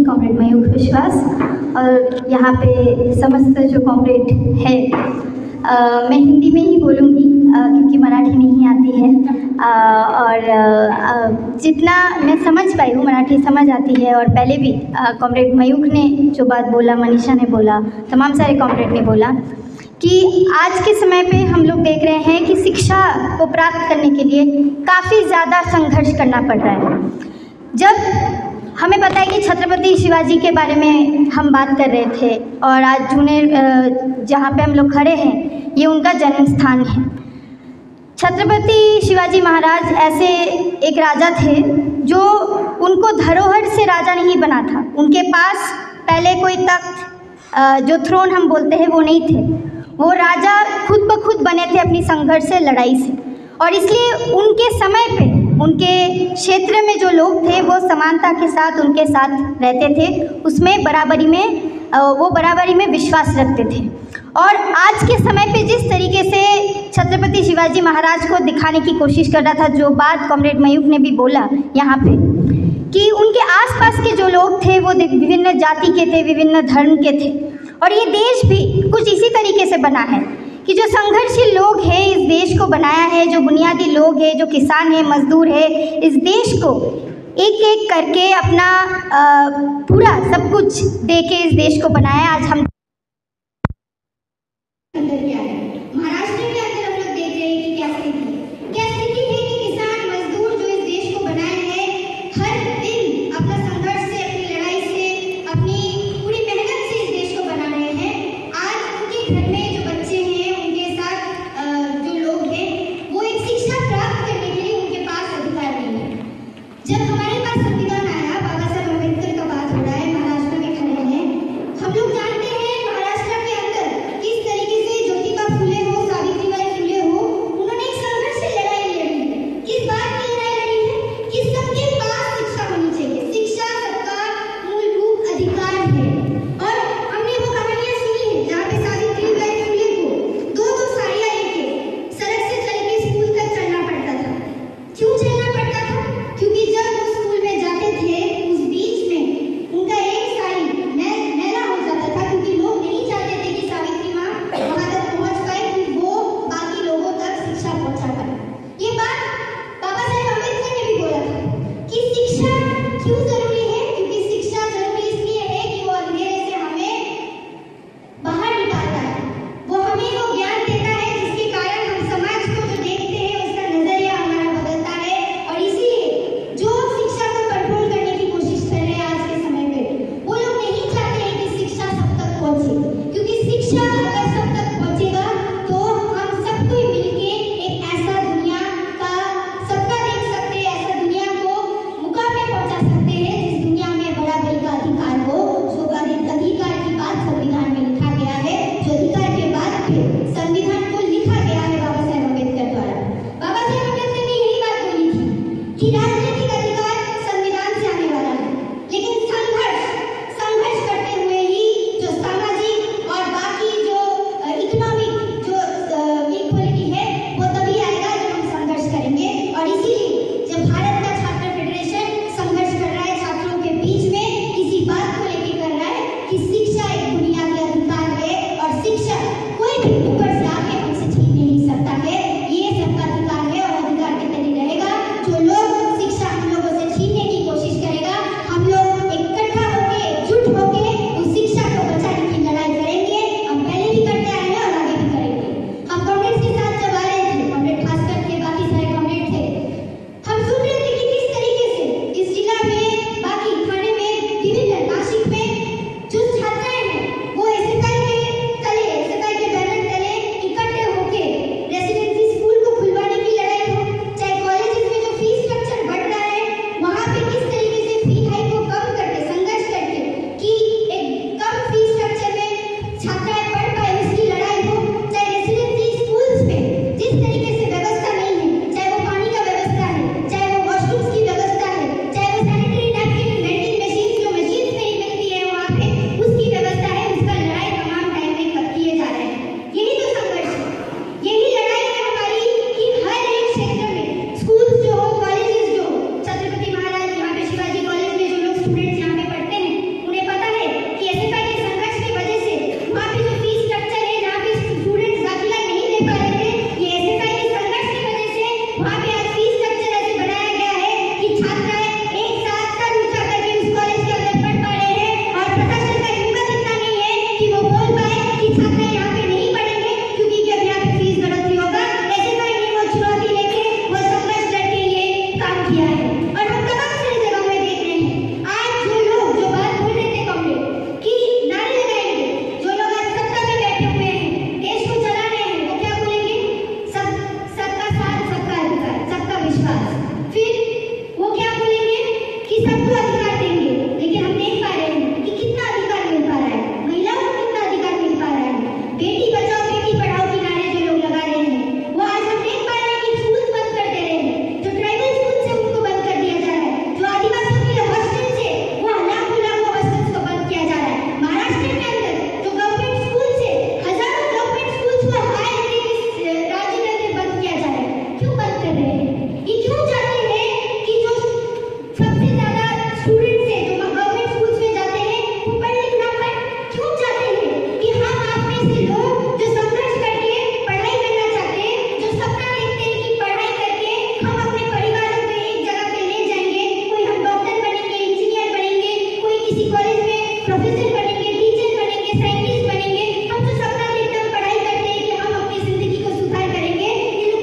Comrade Mayukh विश्वास और यहाँ पे समस्त जो कॉमरेड है, मैं हिंदी में ही बोलूँगी क्योंकि मराठी नहीं आती है और जितना मैं समझ पाई हूँ मराठी समझ आती है। और पहले भी कॉमरेड मयूख ने जो बात बोला, मनीषा ने बोला, तमाम सारे कॉमरेड ने बोला कि आज के समय पे हम लोग देख रहे हैं कि शिक्षा को प्राप्त करने के लिए काफ़ी ज़्यादा संघर्ष करना पड़ रहा है। जब हमें पता है कि छत्रपति शिवाजी के बारे में हम बात कर रहे थे और आज जूनियर जहाँ पे हम लोग खड़े हैं ये उनका जन्म स्थान है। छत्रपति शिवाजी महाराज ऐसे एक राजा थे जो उनको धरोहर से राजा नहीं बना था। उनके पास पहले कोई तख्त जो थ्रोन हम बोलते हैं वो नहीं थे, वो राजा खुद ब खुद बने थे अपनी संघर्ष से, लड़ाई से। और इसलिए उनके समय पे उनके क्षेत्र में जो लोग थे वो समानता के साथ उनके साथ रहते थे, उसमें बराबरी में वो बराबरी में विश्वास रखते थे। और आज के समय पे जिस तरीके से छत्रपति शिवाजी महाराज को दिखाने की कोशिश कर रहा था, जो बात कॉमरेड मयूख ने भी बोला यहाँ पे कि उनके आसपास के जो लोग थे वो विभिन्न जाति के थे, विभिन्न धर्म के थे। और ये देश भी कुछ इसी तरीके से बना है कि जो संघर्षशील लोग हैं इस देश को बनाया है, जो बुनियादी लोग हैं, जो किसान है, मजदूर है, इस देश को एक एक करके अपना पूरा सब कुछ दे के इस देश को बनाया। आज हम महाराष्ट्र के अंदर हम लोग देख रहे हैं कि क्या स्थिति है कि किसान मजदूर जो इस देश को बनाए हैं हर दिन अपना संघर्ष से, अपनी लड़ाई से, अपनी पूरी मेहनत से इस देश को बना रहे हैं। आज उनके घर में जो बच्चे हैं, उनके साथ जो लोग हैं, वो एक शिक्षा प्राप्त करने के लिए उनके पास अधिकार नहीं है। जब हमारे पास संविधान आया, बाबा साहब अम्बेडकर का बात हो रहा है, महाराष्ट्र में खड़े हैं, हम लोग जानते हैं महाराष्ट्र के अंदर किस तरीके से ज्योतिबा फुले हो, सावित्रीबाई फुले हो, उन्होंने एक संघर्ष से लड़ाई लड़ी है। किस बात की लड़ाई लड़ी है कि सबके पास शिक्षा होनी चाहिए, शिक्षा सबका मूलभूत अधिकार है। और हमने वो कहानियां सुनी है जहाँ पे सावित्रीबाई फुले को दो साड़ियाँ लेके सड़क से चल के स्कूल तक चलना पड़ता था। क्यों चलना पड़ता था? क्योंकि जब वो स्कूल में जाते थे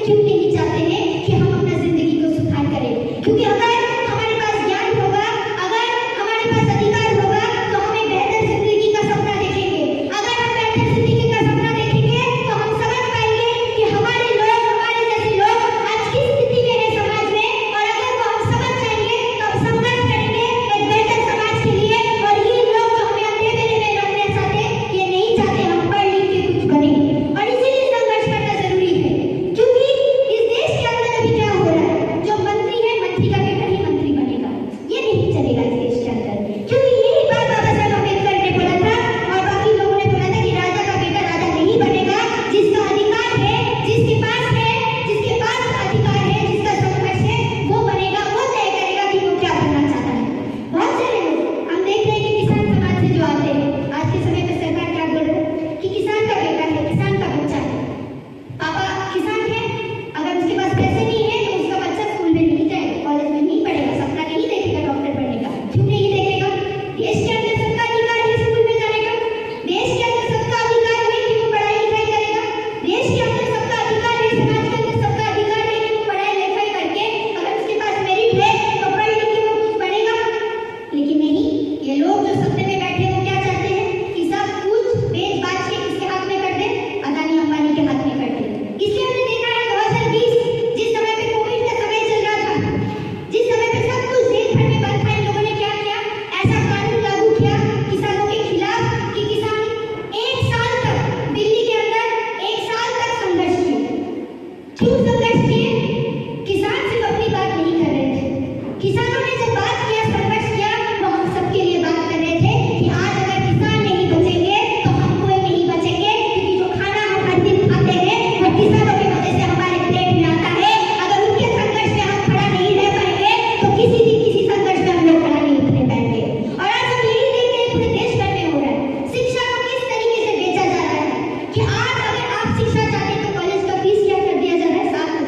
क्यों नहीं चाहते हैं कि हम अपना जिंदगी को सुधार करें? क्योंकि अगर हमारे पास ज्ञान होगा, अगर हमारे पास अधिकार होगा, तो हम एक बेहतर जिंदगी का सपना देखेंगे। अगर हम बेहतर जिंदगी का सपना देखेंगे तो हम समझ पाएंगे कि हमारे लोग, हमारे जैसे लोग आज किस स्थिति में है समाज में, और अगर वो हम समझ जाएंगे तो हम संघर्ष करेंगे एक बेहतर समाज के लिए। और ये लोग जो हमें अंधेरे में रखना चाहते, ये नहीं चाहते हम पढ़ लिख के कुछ बने, और इसीलिए संघर्ष करना जरूरी है। क्योंकि इस देश के अंदर अभी क्या हो रहा है, जो मंत्री है, मंत्री का बेटा ही मंत्री बनेगा, ये नहीं चलेगा इस देश के अंदर। क्योंकि यही बात बाबा साहब अम्बेडकर ने बोला था और बाकी लोगों ने बोला था कि राजा का बेटा राजा नहीं बनेगा। जिसका अधिकार है, जिसके पास अधिकार है, जिसका संघर्ष है, वो बनेगा, वो तय करेगा कि वो क्या बनना चाहता है। बहुत सारे लोग हम देख रहे हैं कि किसान समाज से जो आते हैं, आज के समय में सरकार क्या बोल रही है कि किसान का बेटा है, किसान का बच्चा है, पापा किसान है, अगर उसके पास पैसे नहीं है तो उसका बच्चा स्कूल में नहीं जाएगा, कॉलेज में नहीं पढ़ेगा, सपना नहीं देखेगा डॉक्टर बनने का। क्यों नहीं देखेगा? देश के अंदर सबका अधिकार है स्कूल में जाने का, देश के अंदर सबका अधिकार है कि वो पढ़ाई लिखाई करेगा, देश के अंदर सबका अधिकार है, समाज के अंदर सबका अधिकार है कि वो पढ़ाई लिखाई करके अगर उसके पास मेरिट है तो पढ़ लिख के वो कुछ बनेगा। लेकिन नहीं, ये लोग जो सत्ता में बैठे वो क्या चाहते हैं कि सब कुछ बेच बाच के किसके हाथ में कर दे, अदानी अंबानी के हाथ में कर दे। इसलिए हमने देखा है 2020 जिस समय पे कोविड का समय चल रहा था, जिस समय पे सब कुछ देश भर में बंद था, इन लोगों ने क्या किया, ऐसा कानून लागू किया किसानों के खिलाफ कि किसान 1 साल तक दिल्ली के अंदर 1 साल तक संघर्ष किए। क्यों संघर्ष किए? किसान सिर्फ अपनी बात नहीं कर रहे थे, किसानों ने जब बात किया, संघर्ष किया, वो हम सबके लिए बात कर रहे थे कि आज अगर किसान नहीं बचेंगे तो हम कोई नहीं बचेंगे। क्योंकि जो खाना हम हर दिन खाते हैं वो किसानों की वजह से हमारे प्लेट में आता है। अगर उनके संघर्ष में हम खड़ा नहीं रह पाएंगे तो किसी दिन किसी संघर्ष में हम लोग खड़ा नहीं उतरे पाएंगे। और आज हम यही देख रहे हैं पूरे देश भर में हो रहा है, शिक्षा को किस तरीके से बेचा जा रहा है कि आज अगर आप शिक्षा चाहते हैं तो कॉलेज का फीस क्या कर दिया जा रहा है, 7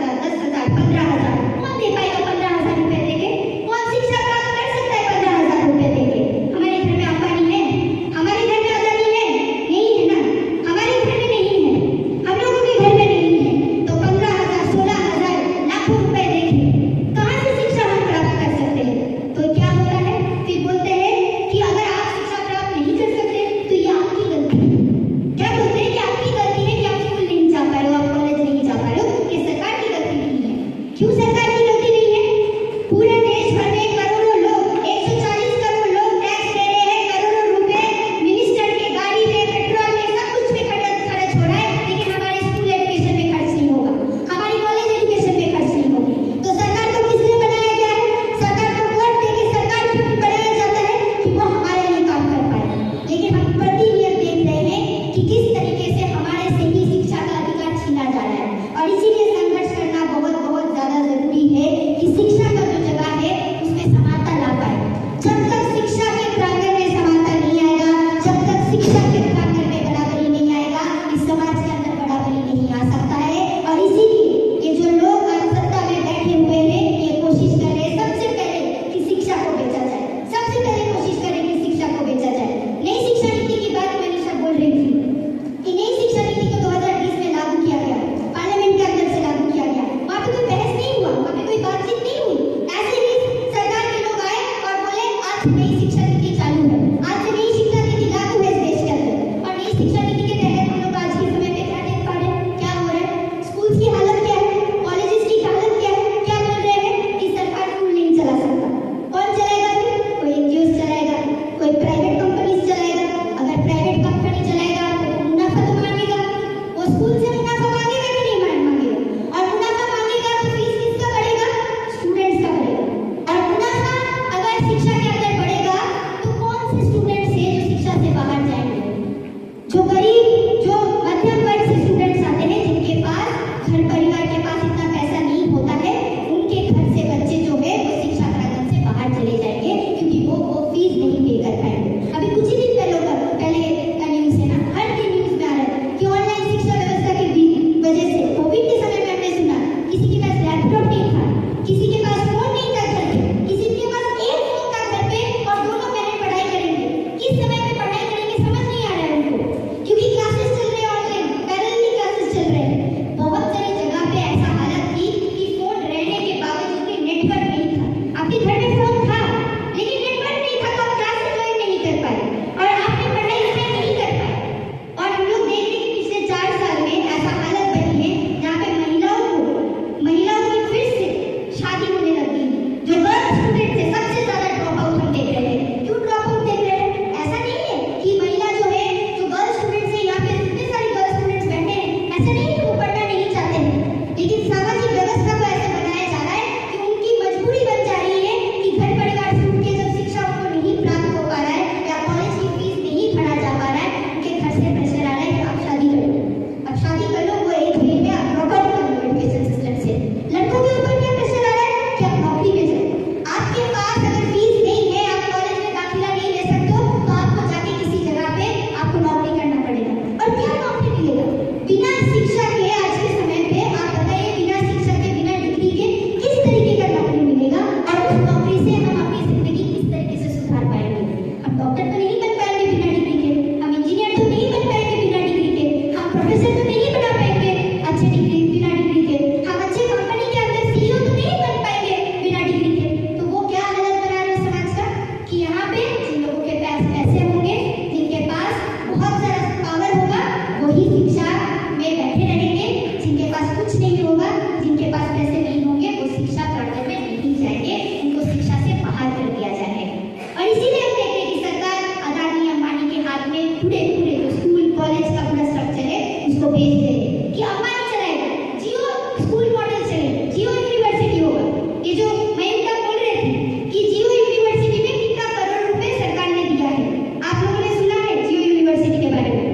जो मयूखा बोल रहे थे कि जियो यूनिवर्सिटी में कितना करोड़ रुपए सरकार ने दिया है। आप लोगों ने सुना है जियो यूनिवर्सिटी के बारे में?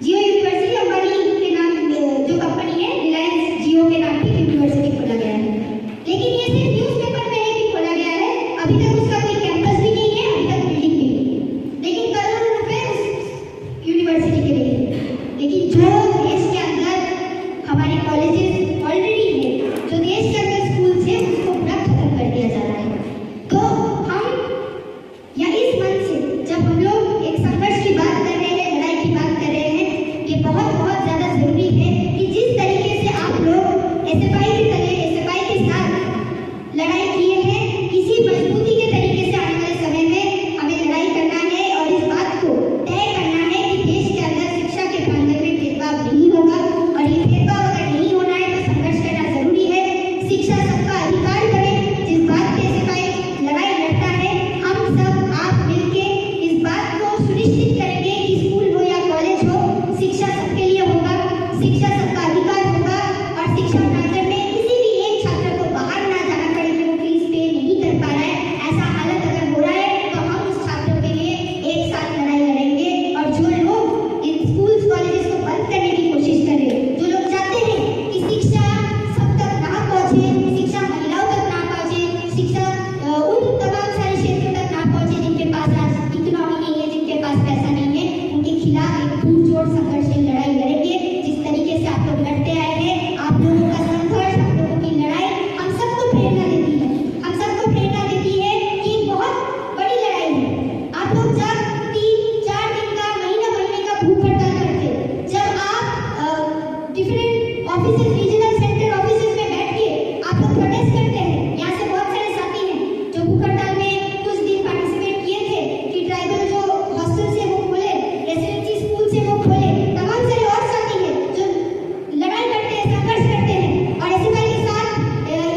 जियो यूनिवर्सिटी अंबानी के नाम जो कंपनी है रिलायंस जियो के नाम की यूनिवर्सिटी खोला गया है, लेकिन ये सिर्फ न्यूज़पेपर में है कि खोला गया है, अभी तक उसका कोई कैंपस भी नहीं है, अभी तक बिल्डिंग भी नहीं है, लेकिन करोड़ों रुपए उस यूनिवर्सिटी के लिए। लेकिन जो देश के अंदर हमारे कॉलेजेस ऑलरेडी है, जो देश के अंदर स्कूल है, उसको पूरा खत्म कर दिया जा रहा है। तो हम या इस मन से जब हम लोग एक संघर्ष की बात कर रहे हैं, लड़ाई की बात कर रहे हैं, ये बहुत बहुत ज़्यादा जरूरी है कि जिस तरीके से आप लोग एसएफआई के साथ लड़ाई किए हैं, इसी मजबूती के तरीके से आने वाले समय में हमें लड़ाई करना है और इस बात को तय करना है कि देश के अंदर शिक्षा के प्रांगण में भेदभाव नहीं होगा, और ये भेदभाव अगर नहीं होना है तो संघर्ष करना जरूरी है। शिक्षा सबका अधिकार बने, जिस बात पे एसएफआई लड़ाई लड़ता है, हम सब आप मिलके इस बात को सुनिश्चित करेंगे कि स्कूल हो या कॉलेज हो, शिक्षा सबके लिए होगा, शिक्षा सबका अधिकार होगा, और शिक्षा प्रांगण में किसी भी एक छात्र को बाहर ना जाना पड़े कि वो फीस पे नहीं कर पा रहा है। ऐसा हालत अगर हो रहा है तो हम उस छात्रों के लिए एक साथ लड़ाई लड़ेंगे। और जो लोग इन स्कूल्स कॉलेजेस को बंद करने की कोशिश कर रहे हैं, जो लोग चाहते हैं कि शिक्षा सब तक ना पहुंचे, शिक्षा महिलाओं तक ना पहुंचे, शिक्षा उन तमाम सारे क्षेत्रों तक ना पहुंचे जिनके पास आज इकोनॉमी नहीं है, जिनके पास पैसा नहीं है, उनके खिलाफ एक पुरजोर संघर्ष की लड़ाई लड़ेंगे। जिस तरीके से आप लोग लड़ते आए हैं, आप लोगों का संघर्ष, आप लोगों की लड़ाई हम सबको प्रेरणा देती है, हम सबको प्रेरणा देती है कि बहुत बड़ी लड़ाई है। आप लोग जब 3-4 दिन का, महीने का भूख हड़ताल करते, जब आप different offices, regional centre offices में बैठ के आप लोग प्रोटेस्ट करते हैं, यहाँ से बहुत सारे साथी हैं जो भूख हड़ताल में कुछ दिन पार्टिसिपेट किए थे कि ट्राइबल जो हॉस्टल से वो खोले, रेसिडेंसी स्कूल से वो खोले, तमाम सारे और साथी हैं जो लड़ाई करते हैं, संघर्ष करते हैं और एसएफआई के साथ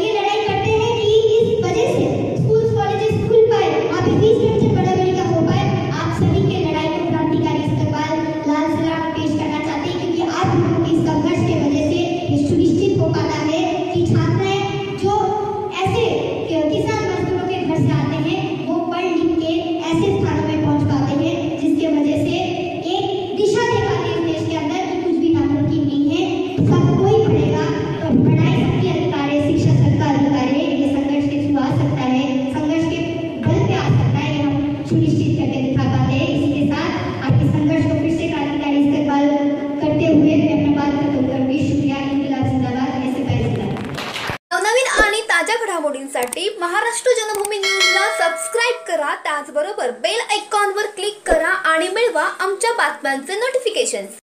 ये लड़ाई करते हैं कि इस वजह से स्कूल्स कॉलेजेस खुल पाए, वहाँ पे फीस स्ट्रक्चर बराबरी का हो पाए। आप सभी के लड़ाई को क्रांतिकारी इस्तकबाल, लाल सलाम पेश करना चाहते हैं, क्योंकि आप लोगों के संघर्ष के वजह से ये सुनिश्चित हो पाता है कि छात्राएं जो ऐसे किसान मजदूरों के घर से आते हैं, वो पढ़ लिख के ऐसे स्थानों में पहुंच पाते हैं जिसके वजह से एक दिशा दे पाते हैं इस देश के अंदर कि कुछ भी नामुमकिन नहीं है, सब कोई पढ़ेगा। तो पढ़ाई सबकी अधिकार है, शिक्षा सबका अधिकार है, ये संघर्ष के थ्रू आ सकता है, संघर्ष के बल पे आ सकता है, ये हम सुनिश्चित करके दिखा पाते हैं। इसी के साथ आपके संघर्ष को फिर से क्रांतिकारी इस्तकबाल करते हुए मैं अपना बात खत्म करूंगी। शुक्रिया। इनकलाब जिंदाबाद, एसएफआई जिंदाबाद। नवनवीन आणि ताज्या घडामोडींसाठी महाराष्ट्र जनभूमी न्यूजला सबस्क्राईब करा, त्याचबरोबर बेल आयकॉनवर क्लिक करा आणि मिळवा आमच्या बातम्यांचे नोटिफिकेशन्स।